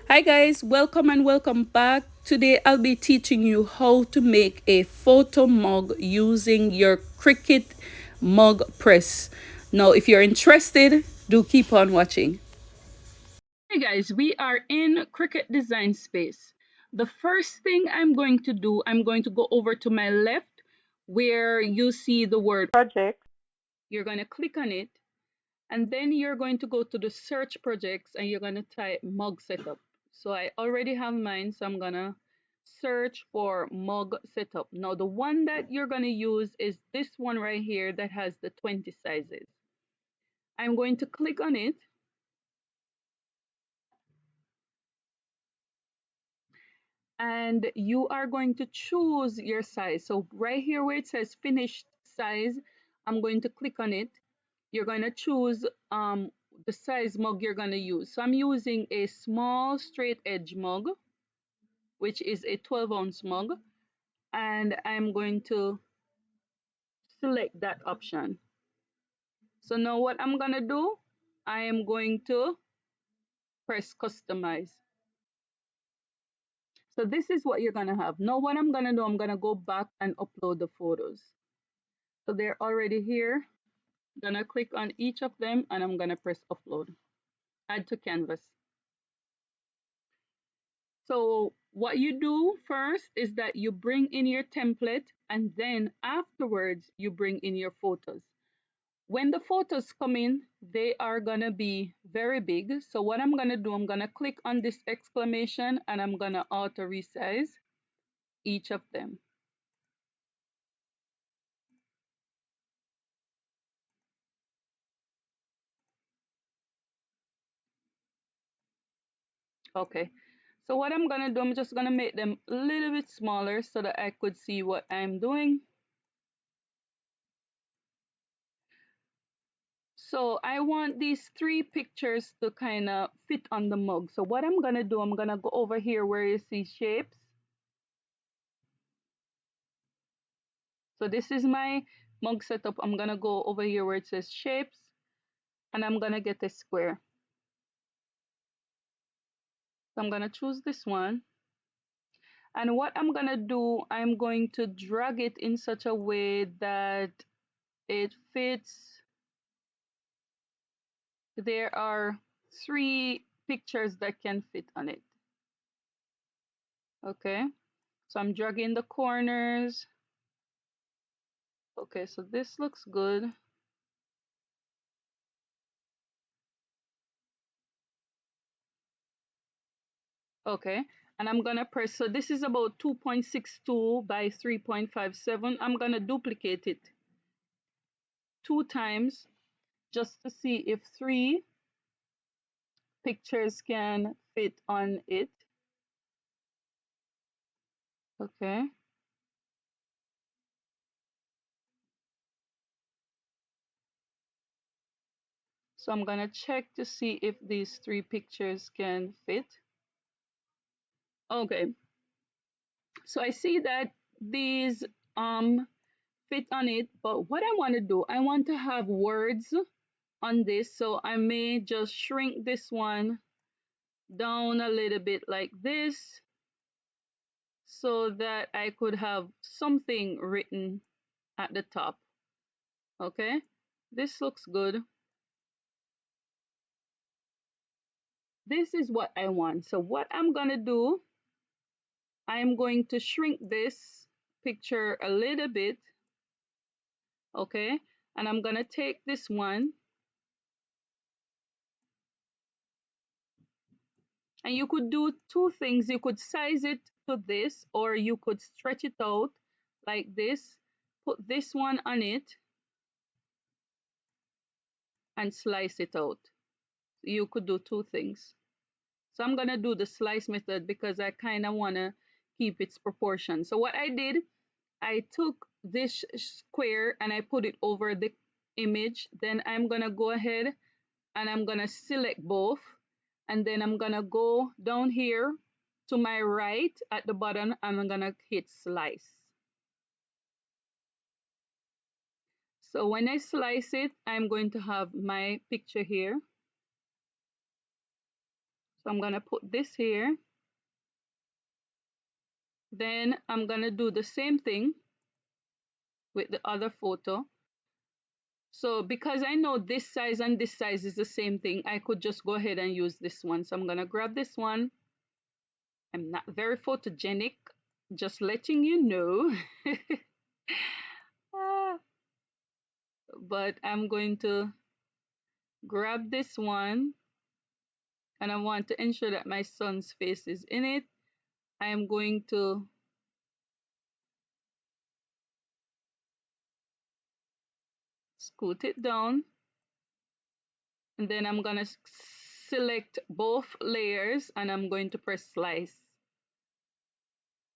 Hi guys, welcome and welcome back. Today I'll be teaching you how to make a photo mug using your Cricut mug press. Now, if you're interested, do keep on watching. Hey guys, we are in Cricut Design Space. The first thing I'm going to do, I'm going to go over to my left where you see the word project. You're going to click on it, and then you're going to go to the search projects and you're going to type mug setup. So I already have mine, so I'm going to search for mug setup. Now the one that you're going to use is this one right here that has the 20 sizes. I'm going to click on it, and you are going to choose your size. So right here where it says finished size, I'm going to click on it. You're going to choose the size mug you're going to use. So I'm using a small straight edge mug, which is a 12-ounce mug, and I'm going to select that option. So now what I'm going to do, I am going to press customize. So this is what you're going to have. Now what I'm going to do, I'm going to go back and upload the photos. So they're already here. I'm going to click on each of them and I'm going to press upload, add to canvas. So what you do first is that you bring in your template, and then afterwards you bring in your photos. When the photos come in, they are gonna be very big. So what I'm gonna do, I'm gonna click on this exclamation and I'm gonna auto resize each of them. Okay. So what I'm gonna do, I'm just gonna make them a little bit smaller so that I could see what I'm doing. So I want these three pictures to kind of fit on the mug. So what I'm gonna do, I'm gonna go over here where you see shapes. So this is my mug setup. I'm gonna go over here where it says shapes, and I'm gonna get a square. So I'm gonna choose this one. And what I'm gonna do, I'm going to drag it in such a way that it fits. There are three pictures that can fit on it. Okay, so I'm dragging the corners. Okay, so this looks good. Okay, and I'm gonna press, so this is about 2.62 by 3.57. I'm gonna duplicate it 2 times just to see if three pictures can fit on it. Okay, so I'm gonna check to see if these three pictures can fit. Okay, so I see that these fit on it, but what I want to do, I want to have words on this, so I may just shrink this one down a little bit like this so that I could have something written at the top. Okay, this looks good. This is what I want. So what I'm gonna do, I'm going to shrink this picture a little bit. Okay, and I'm gonna take this one, and you could do two things. You could size it to this, or you could stretch it out like this, put this one on it, and slice it out. You could do two things. So I'm gonna do the slice method because I kind of wanna keep its proportion. So what I did, I took this square and I put it over the image. Then I'm gonna go ahead and I'm gonna select both. And then I'm gonna go down here to my right at the bottom and I'm gonna hit slice. So when I slice it, I'm going to have my picture here. So I'm gonna put this here. Then I'm gonna do the same thing with the other photo. So because I know this size and this size is the same thing, I could just go ahead and use this one. So I'm gonna grab this one. I'm not very photogenic, just letting you know. Ah, but I'm going to grab this one and I want to ensure that my son's face is in it. I am going to scoot it down and then I'm gonna select both layers and I'm going to press slice.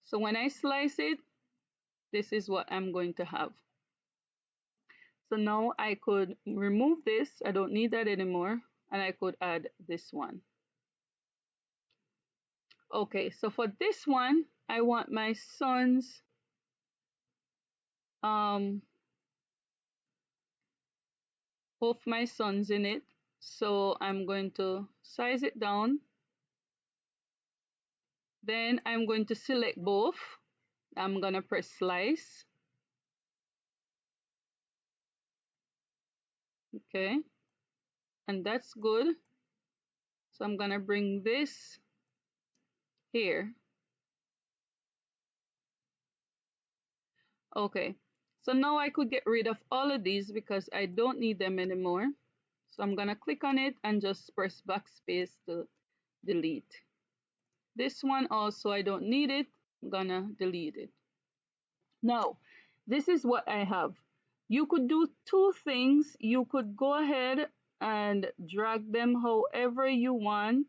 So when I slice it, this is what I'm going to have. So now I could remove this, I don't need that anymore, and I could add this one. Okay, so for this one, I want my son's both my sons in it. So I'm going to size it down. Then I'm going to select both. I'm gonna press slice. Okay, and that's good. So I'm gonna bring this here. Okay, so now I could get rid of all of these because I don't need them anymore. So I'm gonna click on it and just press backspace to delete. This one also, I don't need it. I'm gonna delete it. Now, this is what I have. You could do two things. You could go ahead and drag them however you want.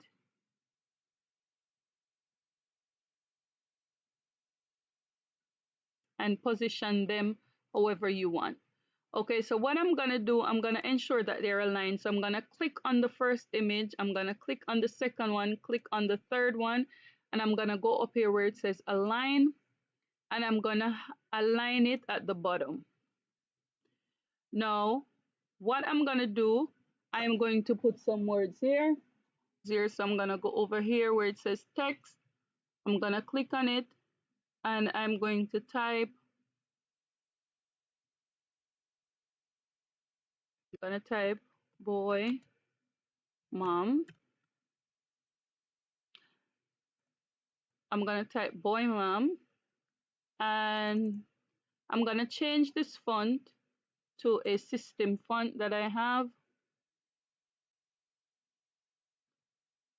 And position them however you want. Okay, so what I'm gonna do, I'm gonna ensure that they're aligned. So I'm gonna click on the first image, I'm gonna click on the second one, click on the third one, and I'm gonna go up here where it says align, and I'm gonna align it at the bottom. Now, what I'm gonna do, I'm going to put some words here. So I'm gonna go over here where it says text. I'm gonna click on it, and I'm going to type. I'm gonna type boy, mom. I'm gonna type boy, mom, and I'm gonna change this font to a system font that I have.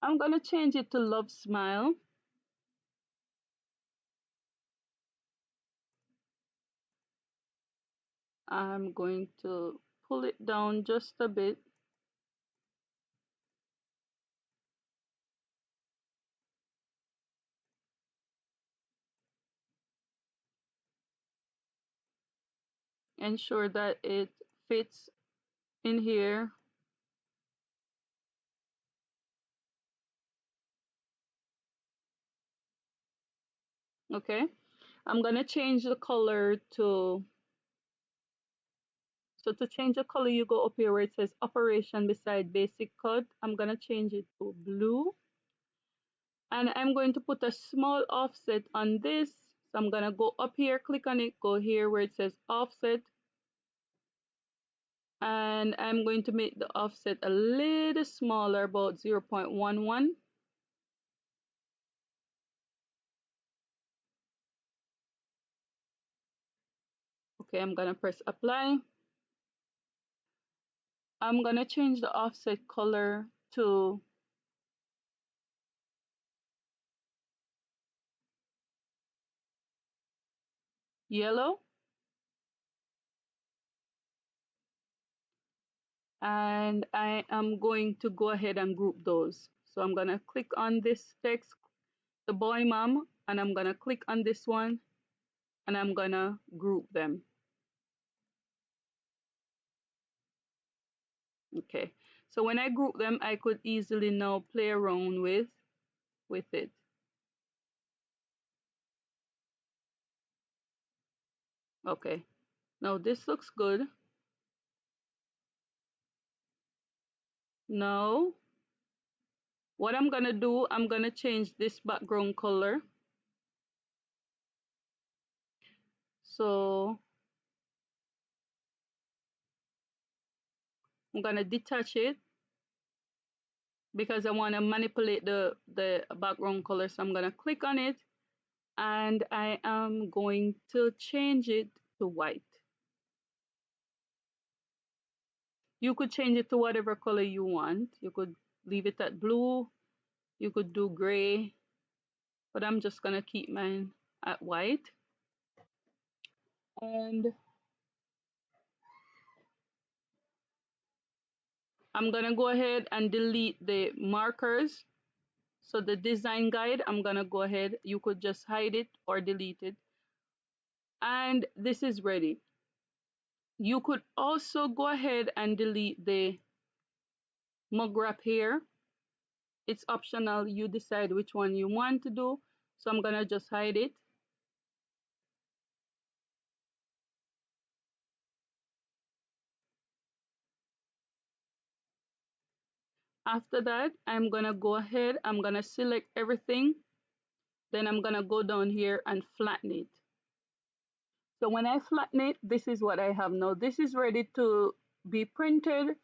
I'm gonna change it to Love Smile. I'm going to pull it down just a bit. Ensure that it fits in here. Okay, I'm gonna change the color to, so to change the color, you go up here where it says operation beside basic cut. I'm gonna change it to blue. And I'm going to put a small offset on this. So I'm gonna go up here, click on it, go here where it says offset. And I'm going to make the offset a little smaller, about 0.11. Okay, I'm gonna press apply. I'm gonna change the offset color to yellow. And I am going to go ahead and group those. So I'm gonna click on this text, the boy mom, and I'm gonna click on this one and I'm gonna group them. Okay, so when I group them, I could easily now play around with it. Okay, now this looks good. Now What I'm gonna do, I'm gonna change this background color. So I'm gonna detach it because I want to manipulate the background color. So I'm gonna click on it and I am going to change it to white. You could change it to whatever color you want. You could leave it at blue, you could do gray, but I'm just gonna keep mine at white. And I'm gonna go ahead and delete the markers. So the design guide, I'm gonna go ahead, you could just hide it or delete it. And this is ready. You could also go ahead and delete the mug wrap here. It's optional, you decide which one you want to do. So I'm gonna just hide it. After that, I'm gonna go ahead, I'm gonna select everything. Then I'm gonna go down here and flatten it. So when I flatten it, this is what I have now. This is ready to be printed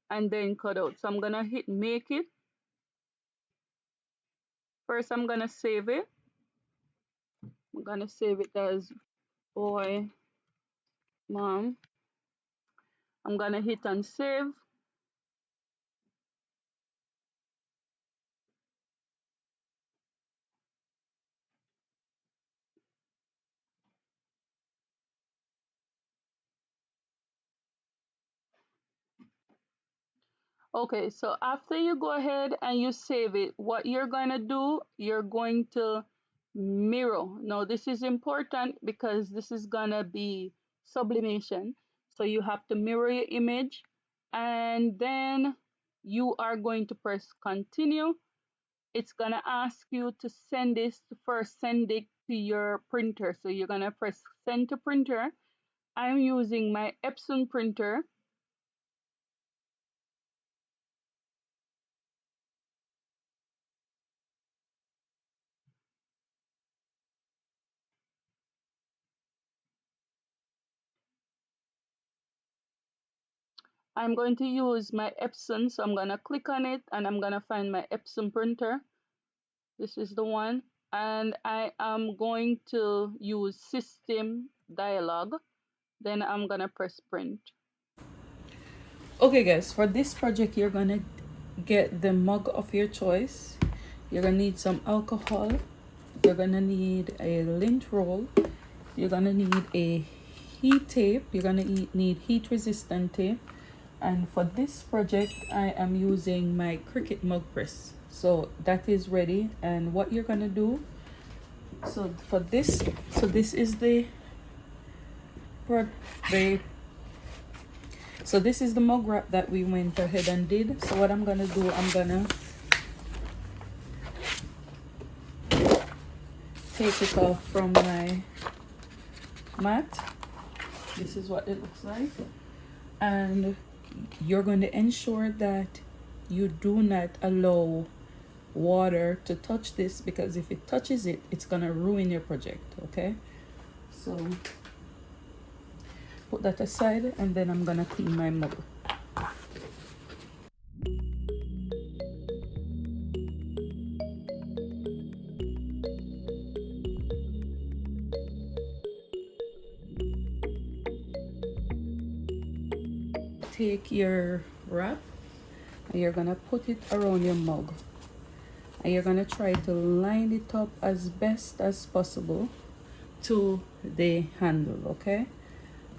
and then cut out. So I'm gonna hit make it. First, I'm gonna save it. I'm gonna save it as boy, mom. I'm gonna hit on save. Okay, so after you go ahead and you save it, what you're gonna do, you're going to mirror. Now this is important because this is gonna be sublimation. So you have to mirror your image and then you are going to press continue. It's gonna ask you to send this first, send it to your printer. So you're gonna press send to printer. I'm using my Epson printer. I'm going to use my Epson, so I'm going to click on it and I'm going to find my Epson printer. This is the one. And I am going to use system dialog. Then I'm going to press print. Okay guys, for this project you're going to get the mug of your choice. You're going to need some alcohol. You're going to need a lint roll. You're going to need a heat tape. You're going to need heat resistant tape. And for this project I am using my CRICUT mug press, so that is ready. And what you're gonna do, so for this, so this is the so this is the mug wrap that we went ahead and did. So what I'm gonna do, I'm gonna take it off from my mat. This is what it looks like. And you're going to ensure that you do not allow water to touch this, because if it touches it, it's going to ruin your project. Okay, so put that aside and then I'm going to clean my mug. Take your wrap and you're going to put it around your mug, and you're going to try to line it up as best as possible to the handle. Okay,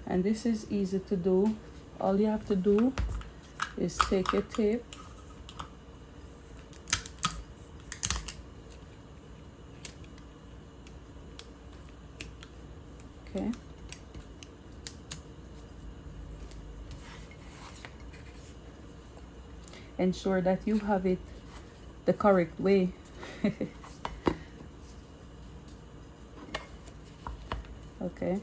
and this is easy to do. All you have to do is take your tape, okay, ensure that you have it the correct way. Okay,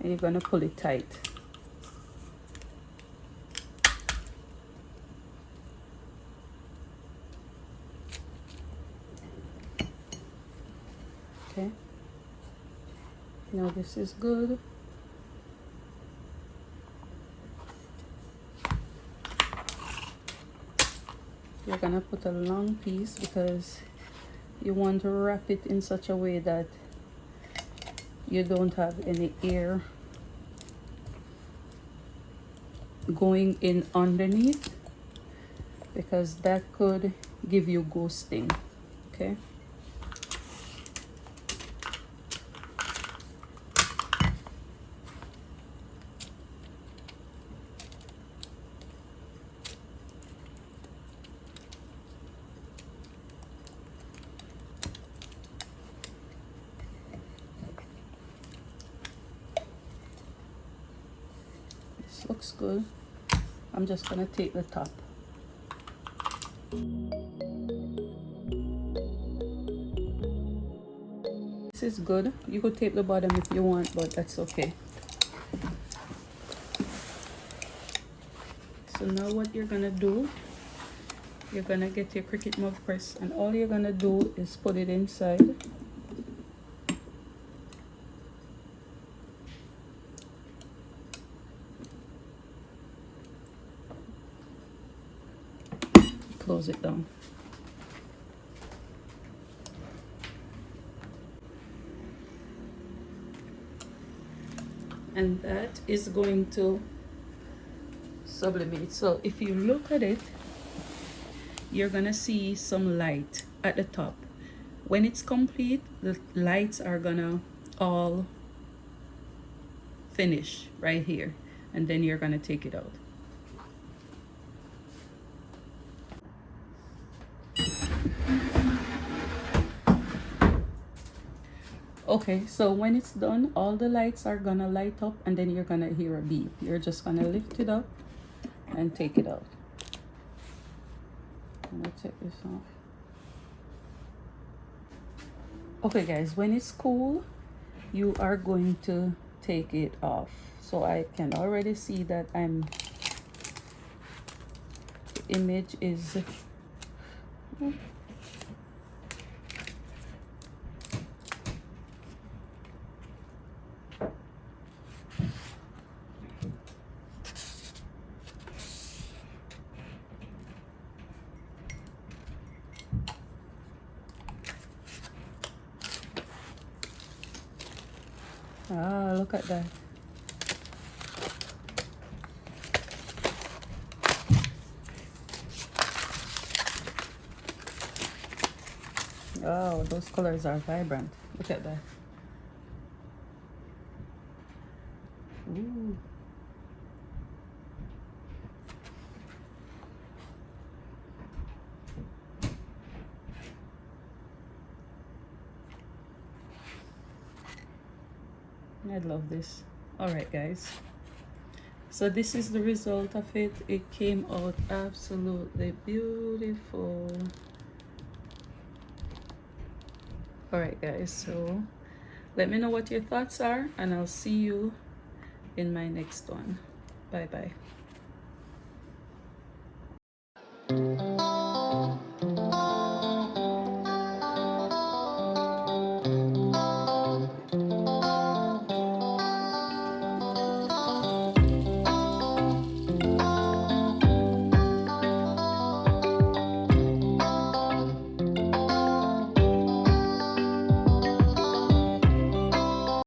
and you're gonna pull it tight. Okay, now this is good. You're gonna put a long piece because you want to wrap it in such a way that you don't have any air going in underneath, because that could give you ghosting. Okay, this looks good. I'm just gonna take the top. This is good. You could tape the bottom if you want, but that's okay. So now what you're gonna do, you're gonna get your Cricut mug press, and all you're gonna do is put it inside. Close it down. And that is going to sublimate. So if you look at it, you're gonna see some light at the top. When it's complete, the lights are gonna all finish right here, and then you're gonna take it out. Okay, so when it's done, all the lights are gonna light up, and then you're gonna hear a beep. You're just gonna lift it up and take it out. I'm gonna take this off. Okay guys, when it's cool, you are going to take it off. So I can already see that the image is look at that. Oh, those colors are vibrant. Look at that. Ooh. I love this. All right guys, so this is the result of it. It came out absolutely beautiful. All right guys, so let me know what your thoughts are, and I'll see you in my next one. Bye bye.